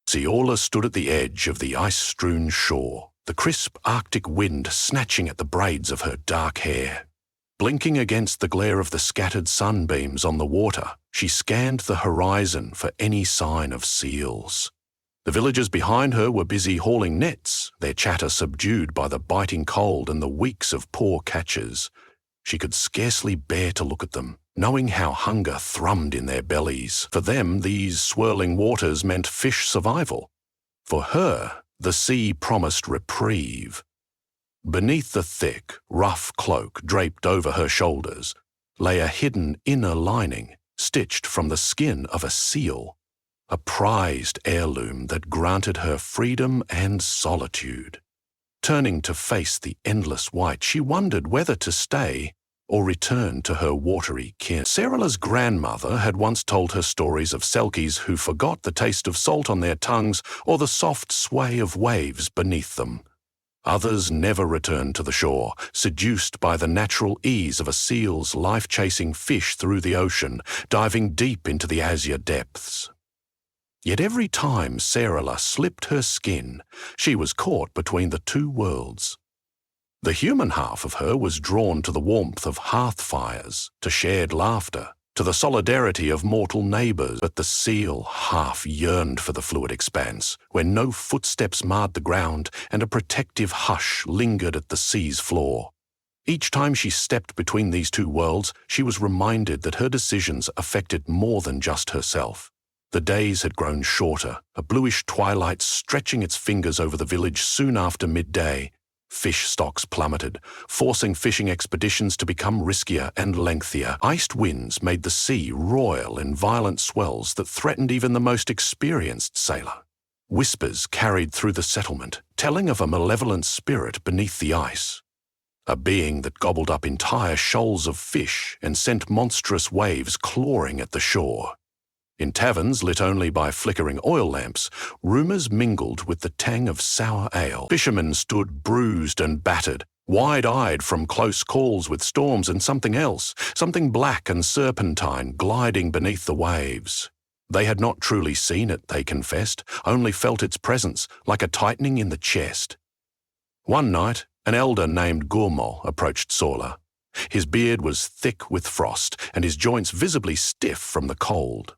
Seola stood at the edge of the ice-strewn shore, the crisp Arctic wind snatching at the braids of her dark hair. Blinking against the glare of the scattered sunbeams on the water, she scanned the horizon for any sign of seals. The villagers behind her were busy hauling nets, their chatter subdued by the biting cold and the weeks of poor catches. She could scarcely bear to look at them, knowing how hunger thrummed in their bellies. For them, these swirling waters meant fish survival. For her, the sea promised reprieve. Beneath the thick, rough cloak draped over her shoulders lay a hidden inner lining stitched from the skin of a seal, a prized heirloom that granted her freedom and solitude. Turning to face the endless white, she wondered whether to stay or return to her watery kin. Serala's grandmother had once told her stories of Selkies who forgot the taste of salt on their tongues or the soft sway of waves beneath them. Others never returned to the shore, seduced by the natural ease of a seal's life-chasing fish through the ocean, diving deep into the azure depths. Yet every time Serala slipped her skin, she was caught between the two worlds. The human half of her was drawn to the warmth of hearth fires, to shared laughter, to the solidarity of mortal neighbours, but the seal half yearned for the fluid expanse, where no footsteps marred the ground and a protective hush lingered at the sea's floor. Each time she stepped between these two worlds, she was reminded that her decisions affected more than just herself. The days had grown shorter, a bluish twilight stretching its fingers over the village soon after midday. Fish stocks plummeted, forcing fishing expeditions to become riskier and lengthier. Iced winds made the sea roil in violent swells that threatened even the most experienced sailor. Whispers carried through the settlement, telling of a malevolent spirit beneath the ice, a being that gobbled up entire shoals of fish and sent monstrous waves clawing at the shore. In taverns lit only by flickering oil lamps, rumours mingled with the tang of sour ale. Fishermen stood bruised and battered, wide-eyed from close calls with storms and something else, something black and serpentine gliding beneath the waves. They had not truly seen it, they confessed, only felt its presence, like a tightening in the chest. One night, an elder named Gurmo approached Sola. His beard was thick with frost, and his joints visibly stiff from the cold.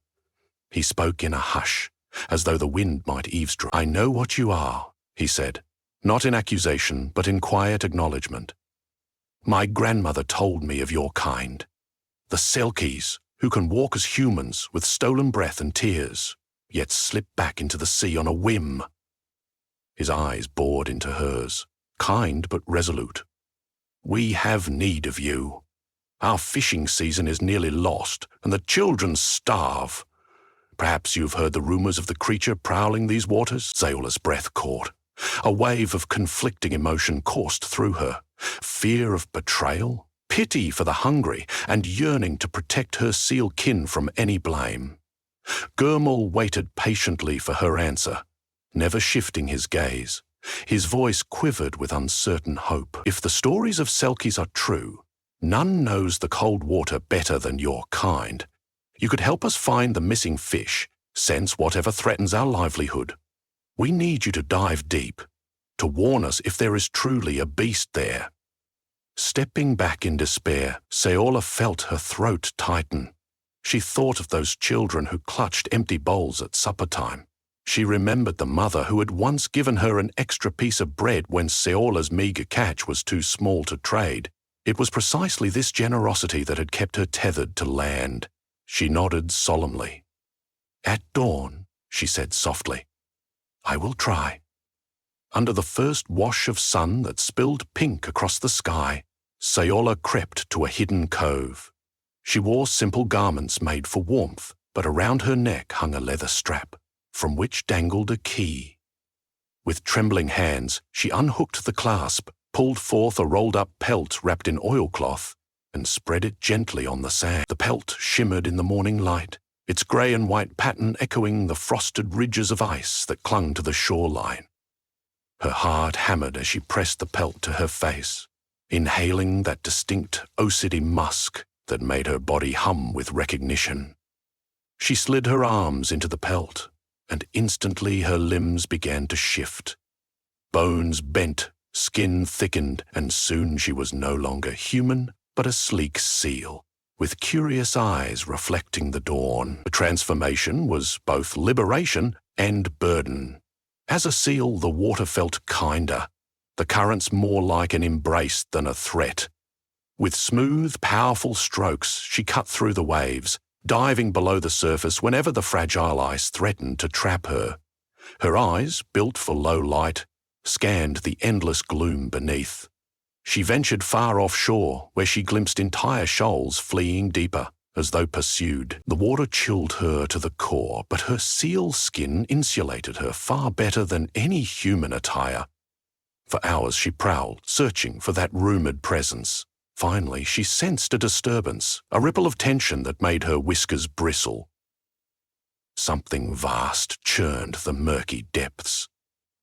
He spoke in a hush, as though the wind might eavesdrop. "I know what you are," he said, not in accusation, but in quiet acknowledgement. "My grandmother told me of your kind, the Selkies, who can walk as humans with stolen breath and tears, yet slip back into the sea on a whim." His eyes bored into hers, kind but resolute. "We have need of you. Our fishing season is nearly lost, and the children starve. Perhaps you've heard the rumours of the creature prowling these waters?" Seola's breath caught. A wave of conflicting emotion coursed through her. Fear of betrayal, pity for the hungry, and yearning to protect her seal kin from any blame. Gurmal waited patiently for her answer, never shifting his gaze. His voice quivered with uncertain hope. "If the stories of Selkies are true, none knows the cold water better than your kind. You could help us find the missing fish, sense whatever threatens our livelihood. We need you to dive deep, to warn us if there is truly a beast there." Stepping back in despair, Seola felt her throat tighten. She thought of those children who clutched empty bowls at supper time. She remembered the mother who had once given her an extra piece of bread when Seola's meagre catch was too small to trade. It was precisely this generosity that had kept her tethered to land. She nodded solemnly. "At dawn," she said softly, "I will try." Under the first wash of sun that spilled pink across the sky, Seola crept to a hidden cove. She wore simple garments made for warmth, but around her neck hung a leather strap, from which dangled a key. With trembling hands, she unhooked the clasp, pulled forth a rolled-up pelt wrapped in oilcloth, and spread it gently on the sand. The pelt shimmered in the morning light, its grey and white pattern echoing the frosted ridges of ice that clung to the shoreline. Her heart hammered as she pressed the pelt to her face, inhaling that distinct osidy musk that made her body hum with recognition. She slid her arms into the pelt, and instantly her limbs began to shift. Bones bent, skin thickened, and soon she was no longer human, but a sleek seal, with curious eyes reflecting the dawn. The transformation was both liberation and burden. As a seal, the water felt kinder, the currents more like an embrace than a threat. With smooth, powerful strokes, she cut through the waves, diving below the surface whenever the fragile ice threatened to trap her. Her eyes, built for low light, scanned the endless gloom beneath. She ventured far offshore, where she glimpsed entire shoals fleeing deeper, as though pursued. The water chilled her to the core, but her seal skin insulated her far better than any human attire. For hours she prowled, searching for that rumoured presence. Finally, she sensed a disturbance, a ripple of tension that made her whiskers bristle. Something vast churned the murky depths.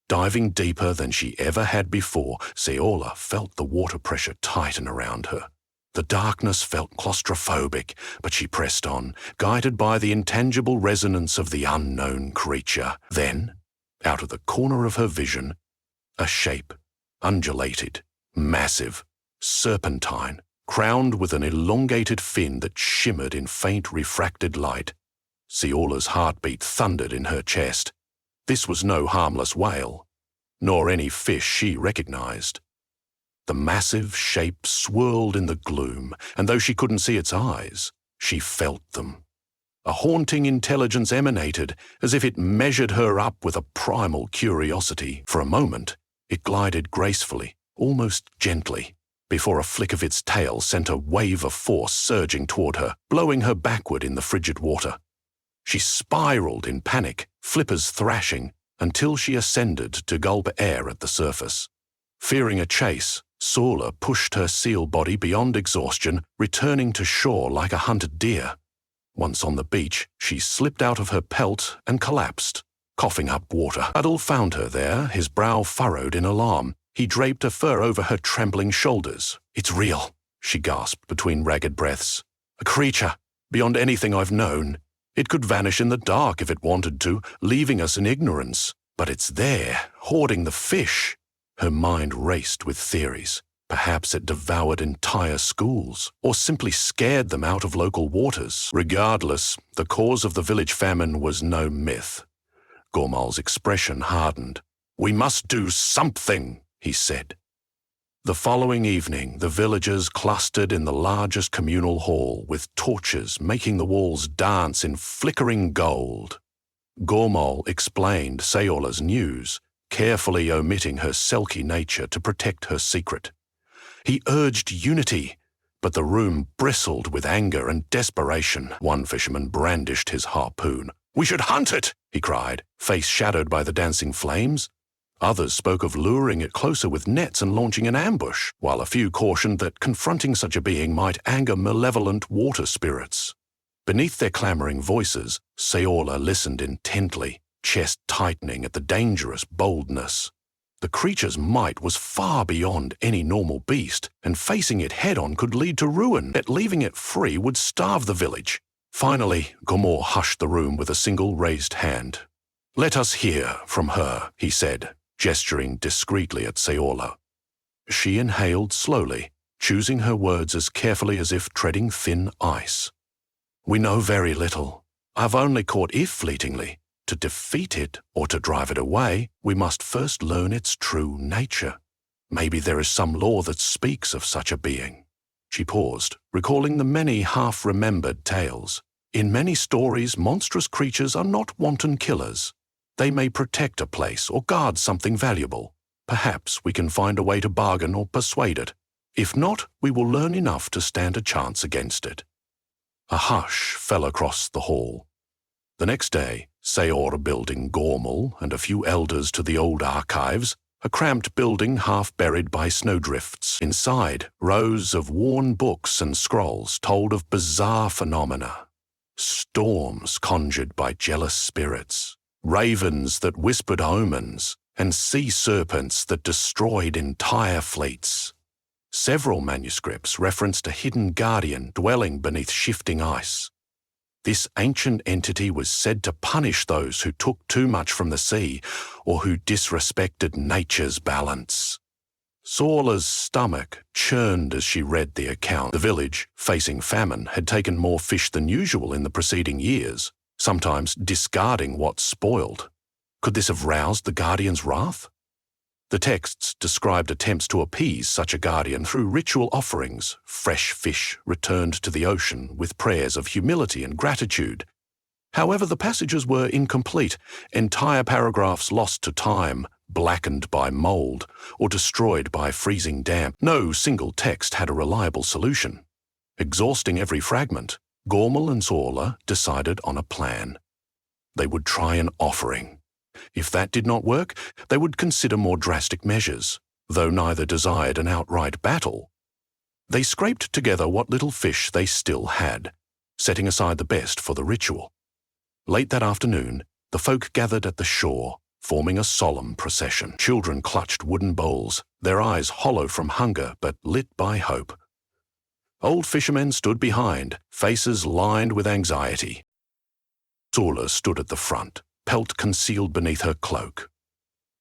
Diving deeper than she ever had before, Seola felt the water pressure tighten around her. The darkness felt claustrophobic, but she pressed on, guided by the intangible resonance of the unknown creature. Then, out of the corner of her vision, a shape, undulated, massive, serpentine, crowned with an elongated fin that shimmered in faint refracted light. Seola's heartbeat thundered in her chest. This was no harmless whale, nor any fish she recognized. The massive shape swirled in the gloom, and though she couldn't see its eyes, she felt them. A haunting intelligence emanated, as if it measured her up with a primal curiosity. For a moment, it glided gracefully, almost gently, before a flick of its tail sent a wave of force surging toward her, blowing her backward in the frigid water. She spiraled in panic, flippers thrashing, until she ascended to gulp air at the surface. Fearing a chase, Seola pushed her seal body beyond exhaustion, returning to shore like a hunted deer. Once on the beach, she slipped out of her pelt and collapsed, coughing up water. Adol found her there, his brow furrowed in alarm. He draped a fur over her trembling shoulders. "It's real," she gasped between ragged breaths. "A creature, beyond anything I've known. It could vanish in the dark if it wanted to, leaving us in ignorance. But it's there, hoarding the fish." Her mind raced with theories. Perhaps it devoured entire schools, or simply scared them out of local waters. Regardless, the cause of the village famine was no myth. Gormal's expression hardened. "We must do something," he said. The following evening, the villagers clustered in the largest communal hall, with torches making the walls dance in flickering gold. Gormal explained Seola's news, carefully omitting her Selkie nature to protect her secret. He urged unity, but the room bristled with anger and desperation. One fisherman brandished his harpoon. "We should hunt it," he cried, face shadowed by the dancing flames. Others spoke of luring it closer with nets and launching an ambush, while a few cautioned that confronting such a being might anger malevolent water spirits. Beneath their clamoring voices, Seola listened intently, chest tightening at the dangerous boldness. The creature's might was far beyond any normal beast, and facing it head-on could lead to ruin. Yet leaving it free would starve the village. Finally, Gormal hushed the room with a single raised hand. "Let us hear from her," he said, gesturing discreetly at Seola. She inhaled slowly, choosing her words as carefully as if treading thin ice. "We know very little. I've only caught it fleetingly. To defeat it or to drive it away, we must first learn its true nature. Maybe there is some law that speaks of such a being." She paused, recalling the many half-remembered tales. In many stories, monstrous creatures are not wanton killers. They may protect a place or guard something valuable. Perhaps we can find a way to bargain or persuade it. If not, we will learn enough to stand a chance against it. A hush fell across the hall. The next day, Seor building Gormal and a few elders to the old archives, a cramped building half buried by snowdrifts. Inside, rows of worn books and scrolls told of bizarre phenomena. Storms conjured by jealous spirits, ravens that whispered omens, and sea serpents that destroyed entire fleets. Several manuscripts referenced a hidden guardian dwelling beneath shifting ice. This ancient entity was said to punish those who took too much from the sea or who disrespected nature's balance. Sorla's stomach churned as she read the account. The village, facing famine, had taken more fish than usual in the preceding years, sometimes discarding what spoiled. Could this have roused the guardian's wrath? The texts described attempts to appease such a guardian through ritual offerings, fresh fish returned to the ocean with prayers of humility and gratitude. However, the passages were incomplete, entire paragraphs lost to time, blackened by mould, or destroyed by freezing damp. No single text had a reliable solution. Exhausting every fragment, Gormel and Sorla decided on a plan. They would try an offering. If that did not work, they would consider more drastic measures, though neither desired an outright battle. They scraped together what little fish they still had, setting aside the best for the ritual. Late that afternoon, the folk gathered at the shore, forming a solemn procession. Children clutched wooden bowls, their eyes hollow from hunger but lit by hope. Old fishermen stood behind, faces lined with anxiety. Sorla stood at the front, pelt concealed beneath her cloak.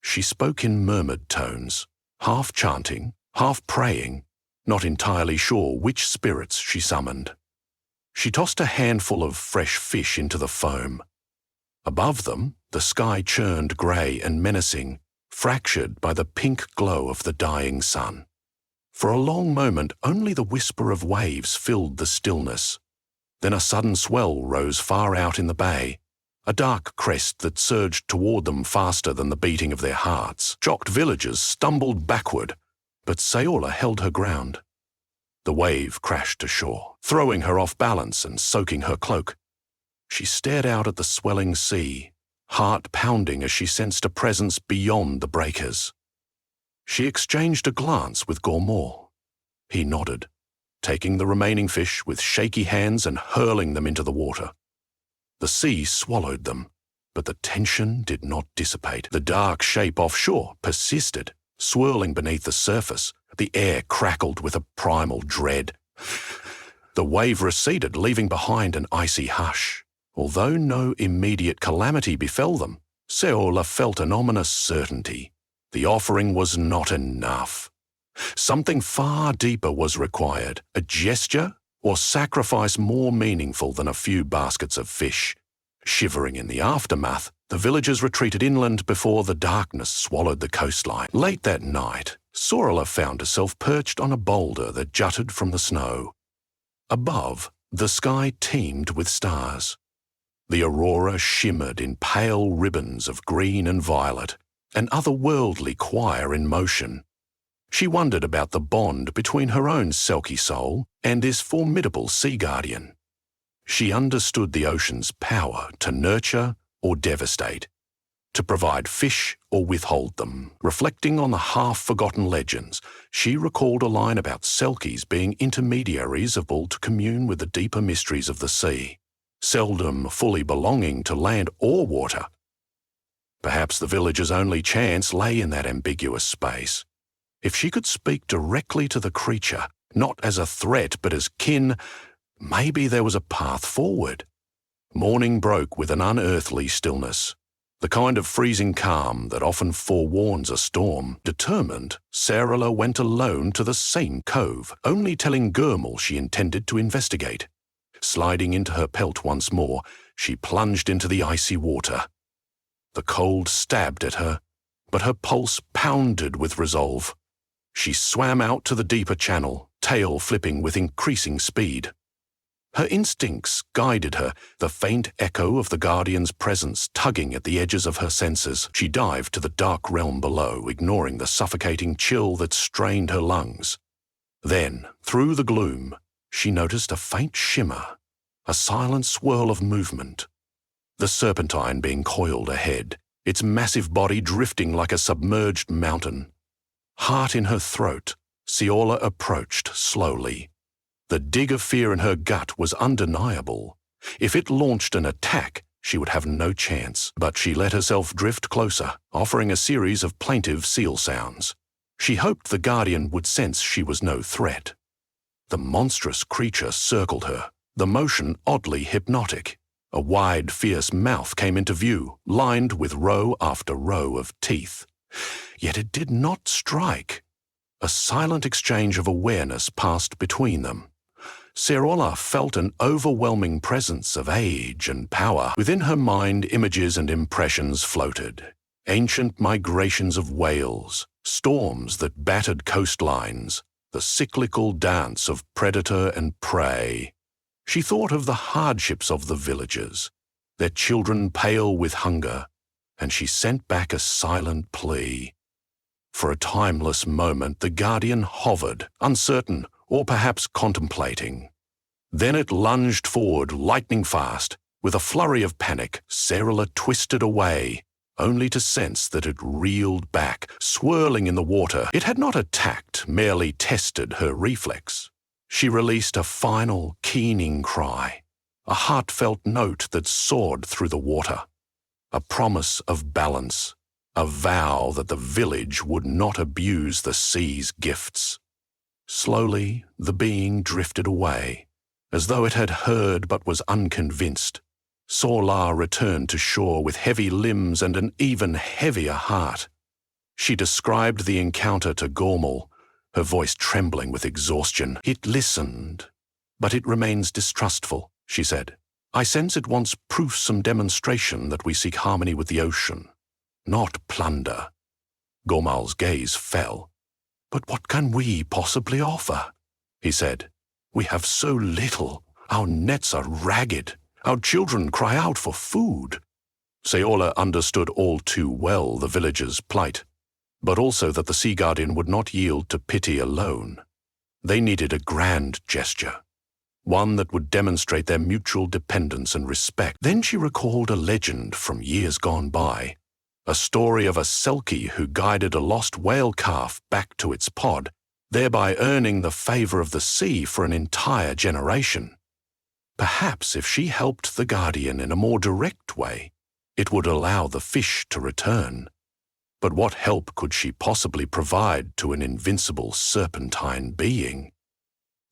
She spoke in murmured tones, half chanting, half praying, not entirely sure which spirits she summoned. She tossed a handful of fresh fish into the foam. Above them, the sky churned grey and menacing, fractured by the pink glow of the dying sun. For a long moment, only the whisper of waves filled the stillness. Then a sudden swell rose far out in the bay, a dark crest that surged toward them faster than the beating of their hearts. Shocked villagers stumbled backward, but Sorla held her ground. The wave crashed to shore, throwing her off balance and soaking her cloak. She stared out at the swelling sea, heart pounding as she sensed a presence beyond the breakers. She exchanged a glance with Gormel. He nodded, taking the remaining fish with shaky hands and hurling them into the water. The sea swallowed them, but the tension did not dissipate. The dark shape offshore persisted, swirling beneath the surface. The air crackled with a primal dread. The wave receded, leaving behind an icy hush. Although no immediate calamity befell them, Sorla felt an ominous certainty. The offering was not enough. Something far deeper was required, a gesture or sacrifice more meaningful than a few baskets of fish. Shivering in the aftermath, the villagers retreated inland before the darkness swallowed the coastline. Late that night, Sorla found herself perched on a boulder that jutted from the snow. Above, the sky teemed with stars. The aurora shimmered in pale ribbons of green and violet, an otherworldly choir in motion. She wondered about the bond between her own Selkie soul and this formidable sea guardian. She understood the ocean's power to nurture or devastate, to provide fish or withhold them. Reflecting on the half-forgotten legends, she recalled a line about Selkies being intermediaries able to commune with the deeper mysteries of the sea, seldom fully belonging to land or water. Perhaps the village's only chance lay in that ambiguous space. If she could speak directly to the creature, not as a threat but as kin, maybe there was a path forward. Morning broke with an unearthly stillness, the kind of freezing calm that often forewarns a storm. Determined, Sorla went alone to the same cove, only telling Gormel she intended to investigate. Sliding into her pelt once more, she plunged into the icy water. The cold stabbed at her, but her pulse pounded with resolve. She swam out to the deeper channel, tail flipping with increasing speed. Her instincts guided her, the faint echo of the guardian's presence tugging at the edges of her senses. She dived to the dark realm below, ignoring the suffocating chill that strained her lungs. Then, through the gloom, she noticed a faint shimmer, a silent swirl of movement. The serpentine being coiled ahead, its massive body drifting like a submerged mountain. Heart in her throat, Sorla approached slowly. The dig of fear in her gut was undeniable. If it launched an attack, she would have no chance. But she let herself drift closer, offering a series of plaintive seal sounds. She hoped the guardian would sense she was no threat. The monstrous creature circled her, the motion oddly hypnotic. A wide, fierce mouth came into view, lined with row after row of teeth. Yet it did not strike. A silent exchange of awareness passed between them. Seola felt an overwhelming presence of age and power. Within her mind, images and impressions floated. Ancient migrations of whales, storms that battered coastlines, the cyclical dance of predator and prey. She thought of the hardships of the villagers, their children pale with hunger, and she sent back a silent plea. For a timeless moment, the guardian hovered, uncertain or perhaps contemplating. Then it lunged forward, lightning fast. With a flurry of panic, Seola twisted away, only to sense that it reeled back, swirling in the water. It had not attacked, merely tested her reflex. She released a final, keening cry, a heartfelt note that soared through the water, a promise of balance, a vow that the village would not abuse the sea's gifts. Slowly, the being drifted away, as though it had heard but was unconvinced. Seola returned to shore with heavy limbs and an even heavier heart. She described the encounter to Gormal, her voice trembling with exhaustion. It listened, but it remains distrustful, she said. I sense it wants proofsome demonstration that we seek harmony with the ocean, not plunder. Gormal's gaze fell. But what can we possibly offer? He said. We have so little. Our nets are ragged. Our children cry out for food. Seola understood all too well the villagers' plight, but also that the Sea Guardian would not yield to pity alone. They needed a grand gesture, one that would demonstrate their mutual dependence and respect. Then she recalled a legend from years gone by, a story of a Selkie who guided a lost whale calf back to its pod, thereby earning the favor of the sea for an entire generation. Perhaps if she helped the Guardian in a more direct way, it would allow the fish to return. But what help could she possibly provide to an invincible serpentine being?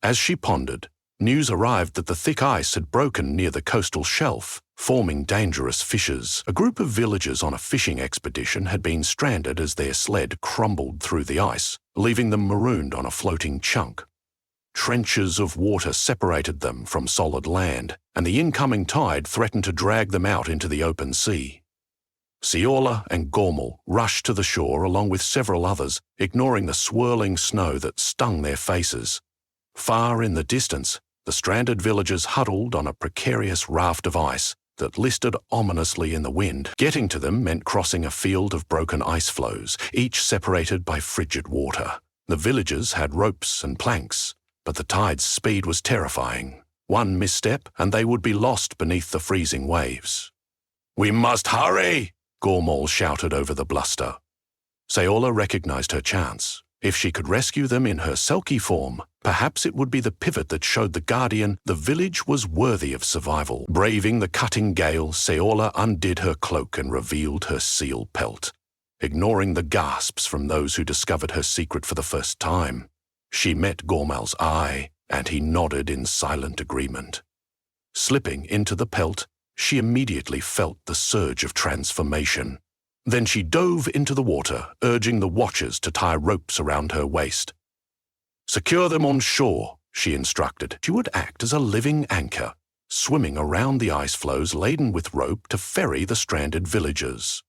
As she pondered, news arrived that the thick ice had broken near the coastal shelf, forming dangerous fissures. A group of villagers on a fishing expedition had been stranded as their sled crumbled through the ice, leaving them marooned on a floating chunk. Trenches of water separated them from solid land, and the incoming tide threatened to drag them out into the open sea. Seola and Gormal rushed to the shore along with several others, ignoring the swirling snow that stung their faces. Far in the distance, the stranded villagers huddled on a precarious raft of ice that listed ominously in the wind. Getting to them meant crossing a field of broken ice floes, each separated by frigid water. The villagers had ropes and planks, but the tide's speed was terrifying. One misstep, and they would be lost beneath the freezing waves. "We must hurry!" Gormal shouted over the bluster. Seola recognized her chance. If she could rescue them in her Selkie form, perhaps it would be the pivot that showed the Guardian the village was worthy of survival. Braving the cutting gale, Seola undid her cloak and revealed her seal pelt, ignoring the gasps from those who discovered her secret for the first time. She met Gormal's eye, and he nodded in silent agreement. Slipping into the pelt, she immediately felt the surge of transformation. Then she dove into the water, urging the watchers to tie ropes around her waist. "Secure them on shore," she instructed. She would act as a living anchor, swimming around the ice floes laden with rope to ferry the stranded villagers.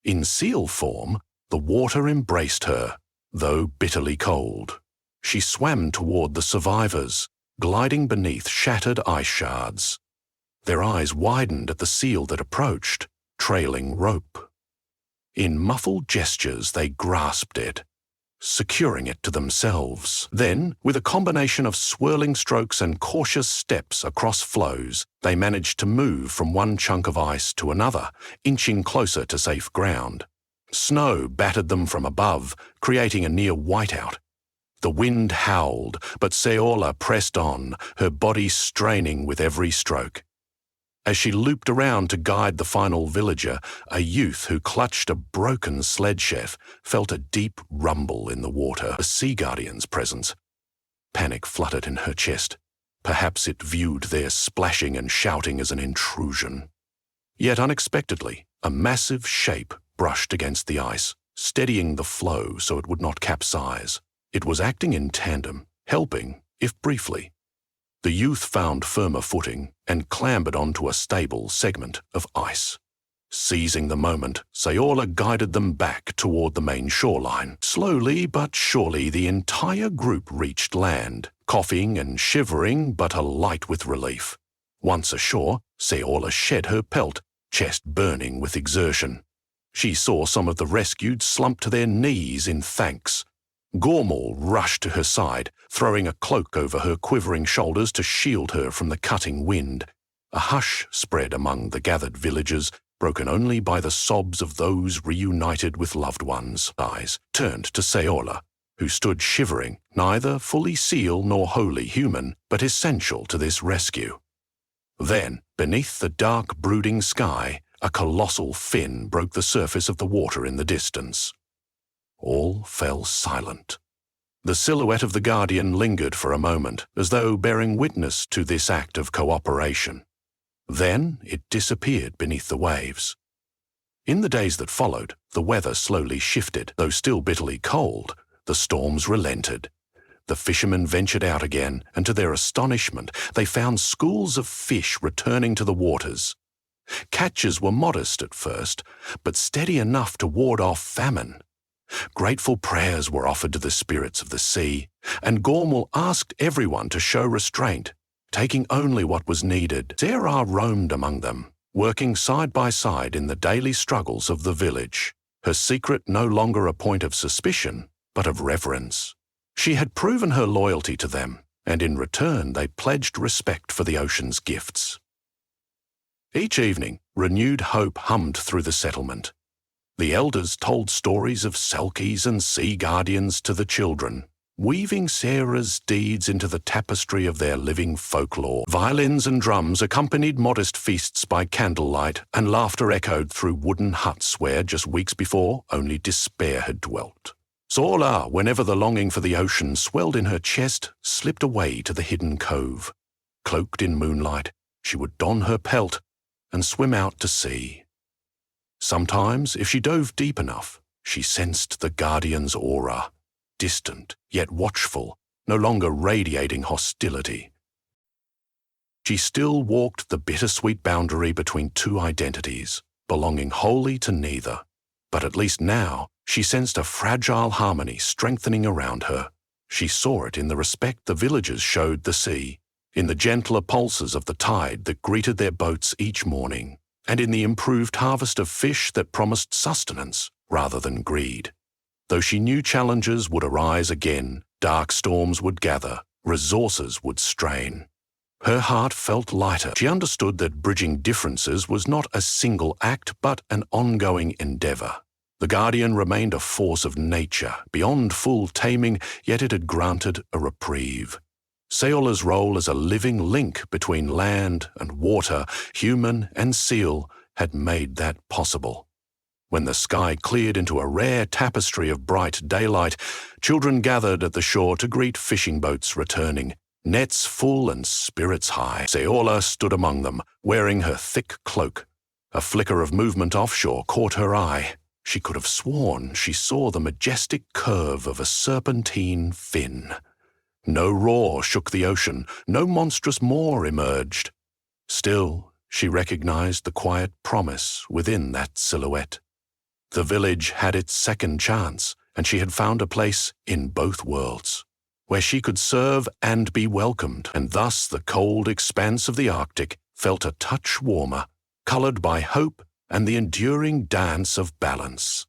In seal form, the water embraced her, though bitterly cold. She swam toward the survivors, gliding beneath shattered ice shards. Their eyes widened at the seal that approached, trailing rope. In muffled gestures, they grasped it, securing it to themselves. Then, with a combination of swirling strokes and cautious steps across floes, they managed to move from one chunk of ice to another, inching closer to safe ground. Snow battered them from above, creating a near whiteout. The wind howled, but Seola pressed on, her body straining with every stroke. As she looped around to guide the final villager, a youth who clutched a broken sled chef felt a deep rumble in the water, a Sea Guardian's presence. Panic fluttered in her chest. Perhaps it viewed their splashing and shouting as an intrusion. Yet unexpectedly, a massive shape brushed against the ice, steadying the flow so it would not capsize. It was acting in tandem, helping, if briefly. The youth found firmer footing and clambered onto a stable segment of ice. Seizing the moment, Saola guided them back toward the main shoreline. Slowly but surely, the entire group reached land, coughing and shivering but alight with relief. Once ashore, Saola shed her pelt, chest burning with exertion. She saw some of the rescued slump to their knees in thanks. Gormal rushed to her side, throwing a cloak over her quivering shoulders to shield her from the cutting wind. A hush spread among the gathered villagers, broken only by the sobs of those reunited with loved ones. Eyes turned to Saola, who stood shivering, neither fully seal nor wholly human, but essential to this rescue. Then, beneath the dark, brooding sky, a colossal fin broke the surface of the water in the distance. All fell silent. The silhouette of the Guardian lingered for a moment, as though bearing witness to this act of cooperation. Then it disappeared beneath the waves. In the days that followed, the weather slowly shifted. Though still bitterly cold, the storms relented. The fishermen ventured out again, and to their astonishment, they found schools of fish returning to the waters. Catches were modest at first, but steady enough to ward off famine. Grateful prayers were offered to the spirits of the sea, and Gormal asked everyone to show restraint, taking only what was needed. Sarah roamed among them, working side by side in the daily struggles of the village, her secret no longer a point of suspicion, but of reverence. She had proven her loyalty to them, and in return they pledged respect for the ocean's gifts. Each evening, renewed hope hummed through the settlement. The elders told stories of Selkies and sea guardians to the children, weaving Sarah's deeds into the tapestry of their living folklore. Violins and drums accompanied modest feasts by candlelight, and laughter echoed through wooden huts where, just weeks before, only despair had dwelt. Saola, whenever the longing for the ocean swelled in her chest, slipped away to the hidden cove. Cloaked in moonlight, she would don her pelt and swim out to sea. Sometimes, if she dove deep enough, she sensed the Guardian's aura, distant yet watchful, no longer radiating hostility. She still walked the bittersweet boundary between two identities, belonging wholly to neither. But at least now, she sensed a fragile harmony strengthening around her. She saw it in the respect the villagers showed the sea, in the gentler pulses of the tide that greeted their boats each morning, and in the improved harvest of fish that promised sustenance rather than greed. Though she knew challenges would arise again, dark storms would gather, resources would strain. Her heart felt lighter. She understood that bridging differences was not a single act, but an ongoing endeavor. The Guardian remained a force of nature, beyond full taming, yet it had granted a reprieve. Saola's role as a living link between land and water, human and seal, had made that possible. When the sky cleared into a rare tapestry of bright daylight, children gathered at the shore to greet fishing boats returning, nets full and spirits high. Saola stood among them, wearing her thick cloak. A flicker of movement offshore caught her eye. She could have sworn she saw the majestic curve of a serpentine fin. No roar shook the ocean, no monstrous maw emerged. Still, she recognized the quiet promise within that silhouette. The village had its second chance, and she had found a place in both worlds, where she could serve and be welcomed, and thus the cold expanse of the Arctic felt a touch warmer, colored by hope and the enduring dance of balance.